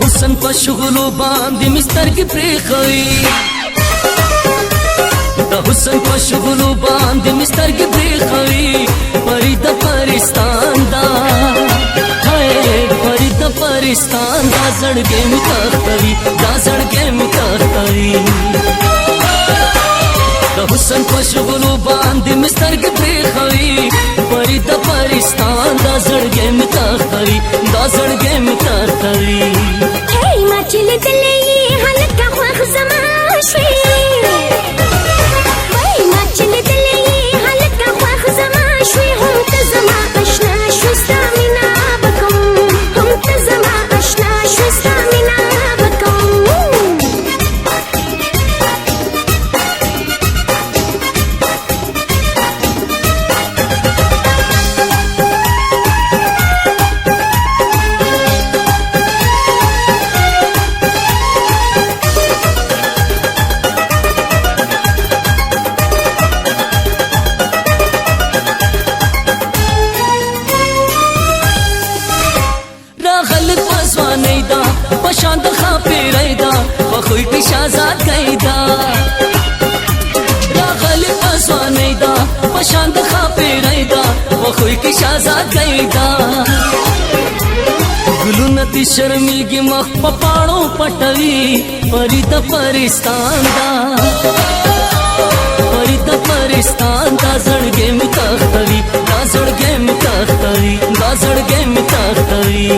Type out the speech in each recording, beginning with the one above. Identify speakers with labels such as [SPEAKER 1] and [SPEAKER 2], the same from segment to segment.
[SPEAKER 1] हुसन په شغلو باندې مسترګې پرېښوي د حسن په شغلو باندې مسترګې پرېښوي پری د پرستان دا پری د پرستان دا زړګې مې تختوي دا زړګې مې تختوي د حسن په شغلو باندې مسترګې پرېښوي پری د پرستان دا زړګې مې تختوي دا زړګې مې تختوي
[SPEAKER 2] ما چې لیدلې یې هلکه خوښ زما شوې ما چې لیدلې یې هلکه خوښ زما شوې هم ته زما اشنا شوې ستا مینه به کوم هم ته زما اشنا شوې ستا مینه به کوم
[SPEAKER 1] پشاند خاپیرای دا بخوی کی شازاد گئی دا راغلی پسوانی دا پشاند خاپیرای دا بخوی کی شازاد گئی دا گلونه تی شرمیږي مخ په پاڼو پټوي پری د پرستان دا پری د پرستان دا زړګې مې تختوي دا زړګې مې تختوي دا زړګې مې تختوي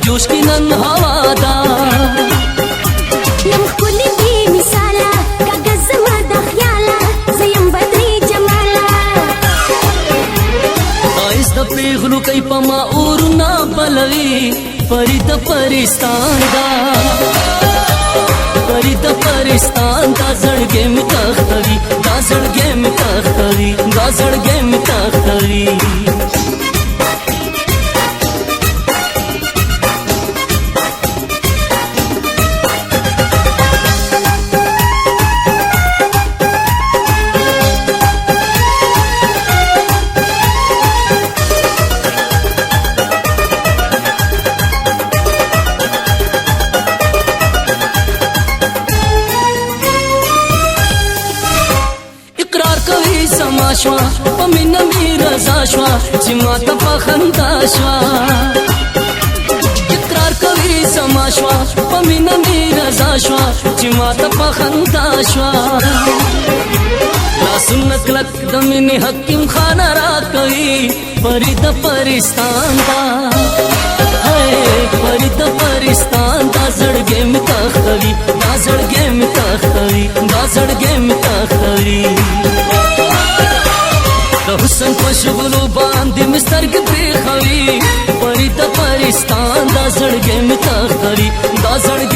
[SPEAKER 1] जोश की नन हवा दा
[SPEAKER 2] لم كل بي مثالا كاغز ما دخيالا زين بدري جمالا
[SPEAKER 1] آئس د پیغلو کای پما اور نا بلوي فرید پرستان دا فرید پرستان دا زړګې مې تختوي دا زړګې مې تختوي دا زړګې مې تختوي شوا پمینا می رضا شوا چې ما ته پخندا شوا اقرار کوي سما شوا پمینا می رضا شوا چې ما ته پخندا شوا لا سنت لک دمنه حکیم خان را کوي فرید پرستان دا فرید پرستان دا زړګې مې تختوي دا زړګې مې تختوي دا زړګې مې تختوي د حسن په شغلو باندې مسترګې پرېښوي پری د پرستان دا زړګې مې تختوي دا زړګې